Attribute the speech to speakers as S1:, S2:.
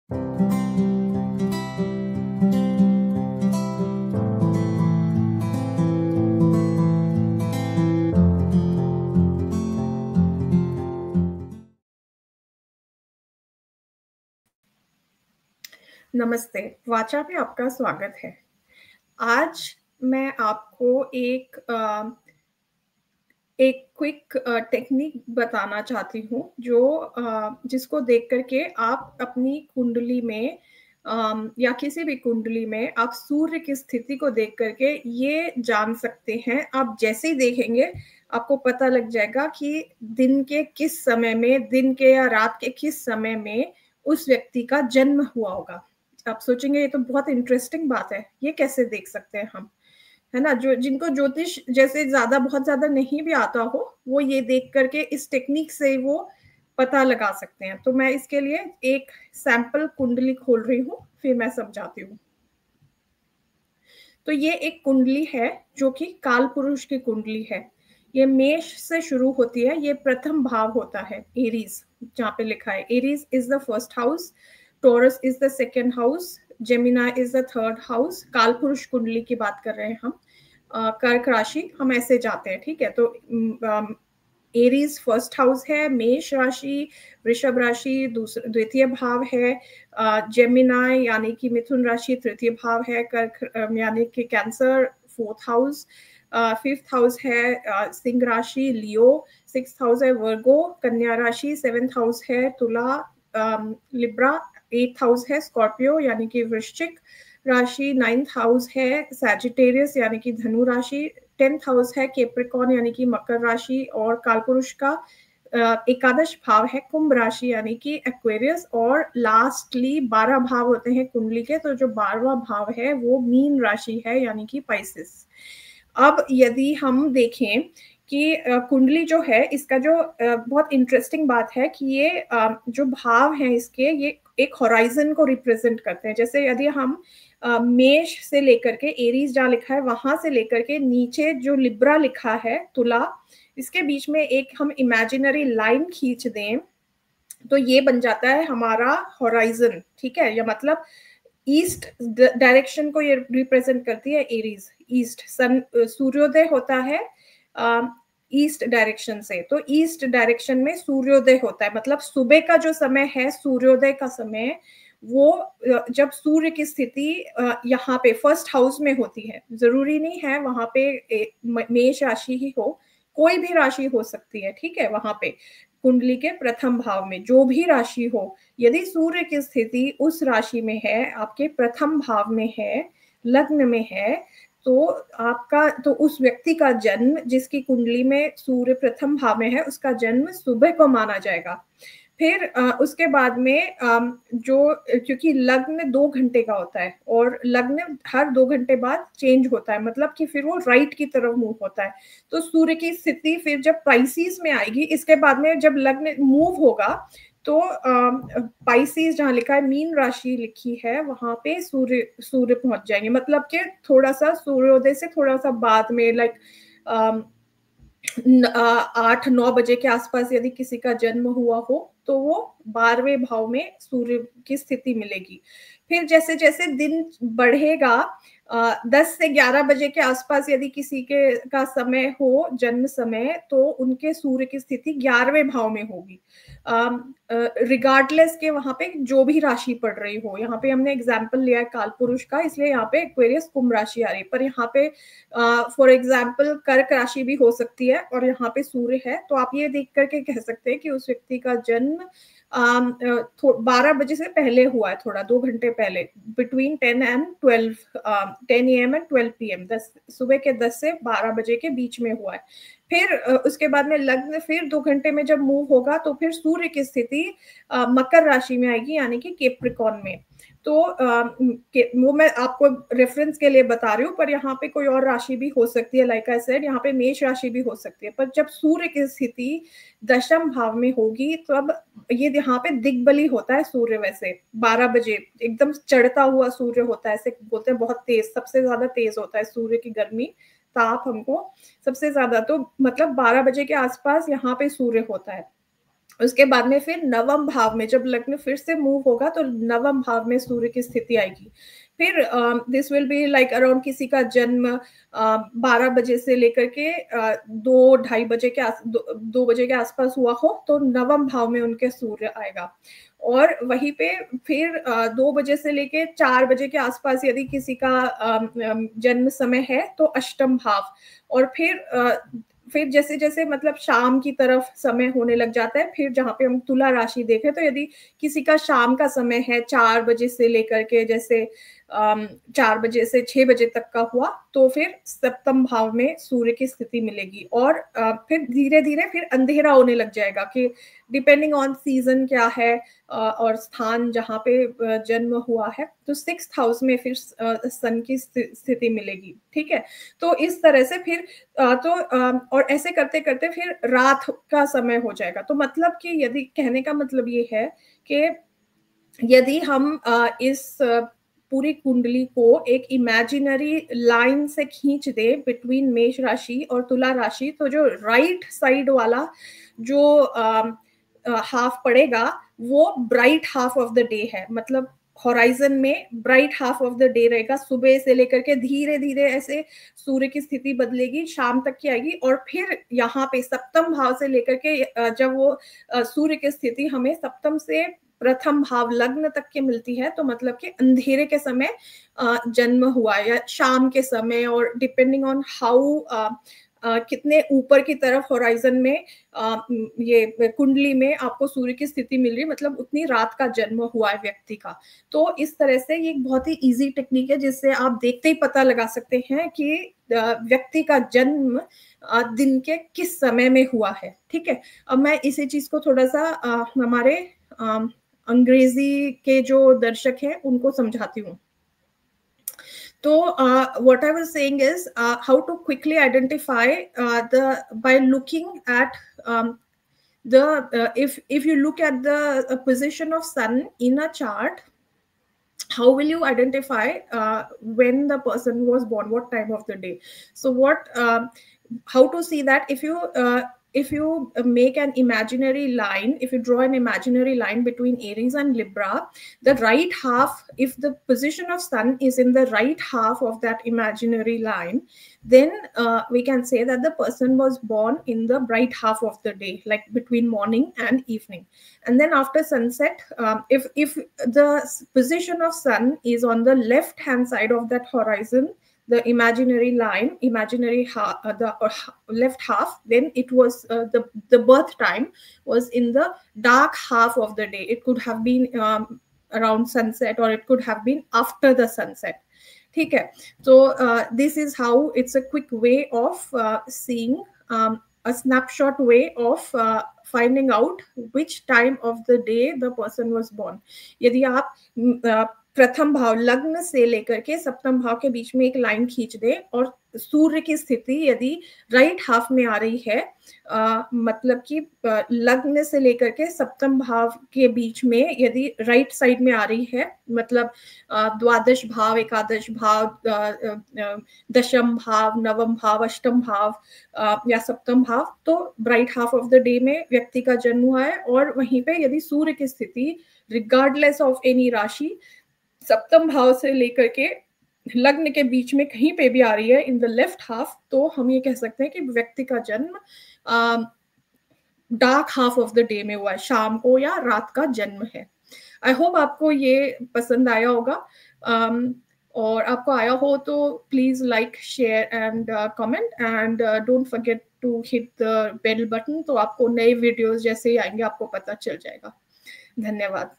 S1: नमस्ते, वाचा में आपका स्वागत है। आज मैं आपको एक क्विक टेक्निक बताना चाहती हूँ जो जिसको देख कर के आप अपनी कुंडली में या किसी भी कुंडली में आप सूर्य की स्थिति को देख कर के ये जान सकते हैं। आप जैसे ही देखेंगे, आपको पता लग जाएगा कि दिन के किस समय में, दिन के या रात के किस समय में उस व्यक्ति का जन्म हुआ होगा। आप सोचेंगे ये तो बहुत इंटरेस्टिंग बात है, ये कैसे देख सकते हैं हम? है ना? जो जिनको ज्योतिष जैसे बहुत ज़्यादा नहीं भी आता हो, वो ये देख कर के इस टेक्निक से वो पता लगा सकते हैं। तो मैं इसके लिए एक सैंपल कुंडली खोल रही हूँ, फिर मैं समझाती हूँ। तो ये एक कुंडली है जो कि कालपुरुष की कुंडली है। ये मेष से शुरू होती है, ये प्रथम भाव होता है, एरीज़ जहाँ पे लिखा है। Aries is the first house, Taurus is the second house, Gemini is the third house. कालपुरुष कुंडली की बात कर रहे हैं हम। कर्क राशि हम ऐसे जाते हैं, ठीक है? तो एरीज फर्स्ट हाउस है, मेष राशि, वृषभ राशि द्वितीय भाव है, जेमिनी यानी कि मिथुन राशि तृतीय भाव है, कर्क यानी कि cancer fourth house, fifth house है सिंह राशि, लियो, सिक्स्थ हाउस है वर्गो, कन्या राशि, सेवेंथ हाउस है तुला, लिब्रा, एट्थ हाउस है स्कॉर्पियो यानी कि वृश्चिक राशि, नाइन्थ हाउस है सैजिटेरियस यानी कि धनु राशि, 10th हाउस है कैप्रिकॉर्न यानी कि मकर राशि, और कालपुरुष का एकादश भाव है कुंभ राशि यानी कि एक्वेरियस, और लास्टली 12 भाव होते हैं कुंडली के। तो जो 12वां भाव है वो मीन राशि है यानी कि पाइसेस। अब यदि हम देखें कि कुंडली जो है इसका जो बहुत इंटरेस्टिंग बात है कि ये जो भाव हैं इसके, ये एक होराइजन को रिप्रेजेंट करते हैं। जैसे यदि हम मेष से लेकर के एरीज जहाँ लिखा है वहां से लेकर के नीचे जो लिब्रा लिखा है तुला, इसके बीच में एक हम इमेजिनरी लाइन खींच दें तो ये बन जाता है हमारा होराइजन, ठीक है? या मतलब ईस्ट डायरेक्शन को ये रिप्रेजेंट करती है एरीज। ईस्ट सन सूर्योदय होता है ईस्ट डायरेक्शन से, तो ईस्ट डायरेक्शन में सूर्योदय होता है। मतलब सुबह का जो समय है, सूर्योदय का समय, वो जब सूर्य की स्थिति यहाँ पे फर्स्ट हाउस में होती है। जरूरी नहीं है वहां पे मेष राशि ही हो, कोई भी राशि हो सकती है, ठीक है? वहां पे कुंडली के प्रथम भाव में जो भी राशि हो, यदि सूर्य की स्थिति उस राशि में है, आपके प्रथम भाव में है, लग्न में है, तो उस व्यक्ति का जन्म, जिसकी कुंडली में सूर्य प्रथम भाव में है, उसका जन्म सुबह को माना जाएगा। फिर उसके बाद में क्योंकि लग्न 2 घंटे का होता है और लग्न हर 2 घंटे बाद चेंज होता है, मतलब कि फिर वो राइट की तरफ मूव होता है। तो सूर्य की स्थिति फिर जब पाइसेस में आएगी, इसके बाद में जब लग्न मूव होगा तो पाइसेस जहाँ लिखा है मीन राशि लिखी है वहां पे सूर्य सूर्य पहुंच जाएंगे। मतलब कि थोड़ा सा सूर्योदय से थोड़ा सा बाद में, लाइक 8-9 बजे के आसपास यदि किसी का जन्म हुआ हो तो वो 12वें भाव में सूर्य की स्थिति मिलेगी। फिर जैसे जैसे दिन बढ़ेगा 10 से 11 बजे के आसपास यदि किसी के का समय हो, जन्म समय, तो उनके सूर्य की स्थिति 11वें भाव में होगी। रिगार्डलेस के वहां पे जो भी राशि पड़ रही हो, यहाँ पे हमने एग्जाम्पल लिया है कालपुरुष का, इसलिए यहाँ पे एक्वेरियस कुंभ राशि आ रही है। पर यहाँ पे फॉर एग्जाम्पल कर्क राशि भी हो सकती है और यहाँ पे सूर्य है, तो आप ये देख करके कह सकते हैं कि उस व्यक्ति का जन्म 12 बजे से पहले हुआ है, थोड़ा 2 घंटे पहले, between 10 and 12 10 AM and 12 PM, 10 सुबह के 10 से 12 बजे के बीच में हुआ है। फिर उसके बाद में लग्न फिर 2 घंटे में जब मूव होगा तो फिर सूर्य की स्थिति मकर राशि में आएगी यानी कि कैप्रिकॉर्न में। तो वो मैं आपको रेफरेंस के लिए बता रही हूँ, पर यहाँ पे कोई और राशि भी हो सकती है, लाइक आई सेड यहाँ पे मेष राशि भी हो सकती है। पर जब सूर्य की स्थिति दशम भाव में होगी तब ये यहाँ पे दिग्बली होता है सूर्य। वैसे 12 बजे एकदम चढ़ता हुआ सूर्य होता है, ऐसे बोलते हैं बहुत तेज, सबसे ज्यादा तेज होता है सूर्य की गर्मी, ताप हमको सबसे ज्यादा, तो मतलब 12 बजे के आसपास यहाँ पे सूर्य होता है। उसके बाद में फिर नवम भाव में जब लग्न फिर से मूव होगा तो नवम भाव में सूर्य की स्थिति आएगी। फिर this will be like around किसी का जन्म 12 बजे से लेकर के 2-2:30 बजे के 2 बजे के आसपास हुआ हो तो नवम भाव में उनके सूर्य आएगा। और वहीं पे फिर 2 बजे से लेके 4 बजे के आसपास यदि किसी का जन्म समय है तो अष्टम भाव। और फिर जैसे जैसे मतलब शाम की तरफ समय होने लग जाता है, फिर जहाँ पे हम तुला राशि देखें तो यदि किसी का शाम का समय है 4 बजे से लेकर के जैसे 4 बजे से 6 बजे तक का हुआ तो फिर सप्तम भाव में सूर्य की स्थिति मिलेगी। और फिर धीरे धीरे फिर अंधेरा होने लग जाएगा कि डिपेंडिंग ऑन सीजन क्या है और स्थान जहाँ पे जन्म हुआ है तो 6th हाउस में फिर सन की स्थिति मिलेगी। ठीक है, तो इस तरह से फिर और ऐसे करते करते फिर रात का समय हो जाएगा। तो मतलब कि यदि कहने का मतलब ये है कि यदि हम इस पूरी कुंडली को एक इमेजिनरी लाइन से खींच दे बिटवीन मेष राशि और तुला राशि तो जो राइट साइड वाला जो हाफ पड़ेगा वो bright half of the day है। मतलब हॉराइजन में bright half of the day रहेगा, सुबह से लेकर के धीरे धीरे ऐसे सूर्य की स्थिति बदलेगी, शाम तक की आएगी। और फिर यहाँ पे सप्तम भाव से लेकर के जब वो सूर्य की स्थिति हमें सप्तम से प्रथम भाव लग्न तक के मिलती है तो मतलब कि अंधेरे के समय जन्म हुआ या शाम के समय, और डिपेंडिंग ऑन हाउ कितने ऊपर की तरफ होराइजन में ये कुंडली में आपको सूर्य की स्थिति मिल रही, मतलब उतनी रात का जन्म हुआ है व्यक्ति का। तो इस तरह से ये एक बहुत ही इजी टेक्निक है जिससे आप देखते ही पता लगा सकते हैं कि व्यक्ति का जन्म दिन के किस समय में हुआ है। ठीक है, अब मैं इसी चीज को थोड़ा सा हमारे अंग्रेजी के जो दर्शक हैं उनको समझाती हूँ। So what I was saying is how to quickly identify by looking at if you look at the position of sun in a chart, how will you identify when the person was born, what time of the day? So how to see that? If you make an imaginary line, if you draw an imaginary line between Aries and Libra, the right half, if the position of sun is in the right half of that imaginary line, then we can say that the person was born in the bright half of the day, like between morning and evening. And then after sunset, if the position of sun is on the left hand side of that horizon, the imaginary line, left half, then it was the birth time was in the dark half of the day. It could have been around sunset or it could have been after the sunset. ठीक है, so this is how it's a quick way of seeing a snapshot way of finding out which time of the day the person was born. यदि आप प्रथम भाव लग्न से लेकर के सप्तम भाव के बीच में एक लाइन खींच दे और सूर्य की स्थिति यदि राइट हाफ में आ रही है, मतलब कि लग्न से लेकर के सप्तम भाव के बीच में यदि राइट साइड में आ रही है, मतलब द्वादश भाव, एकादश भाव, दशम भाव, नवम भाव, अष्टम भाव या सप्तम भाव, तो bright half of the day में व्यक्ति का जन्म हुआ है। और वहीं पे यदि सूर्य की स्थिति रिगार्डलेस ऑफ एनी राशि सप्तम भाव से लेकर के लग्न के बीच में कहीं पे भी आ रही है इन द लेफ्ट हाफ, तो हम ये कह सकते हैं कि व्यक्ति का जन्म dark half of the day में हुआ है, शाम को या रात का जन्म है। आई होप आपको ये पसंद आया होगा, और आपको आया हो तो please like, share and comment, and don't forget to hit the bell button, तो आपको नए वीडियोस जैसे ही आएंगे आपको पता चल जाएगा। धन्यवाद।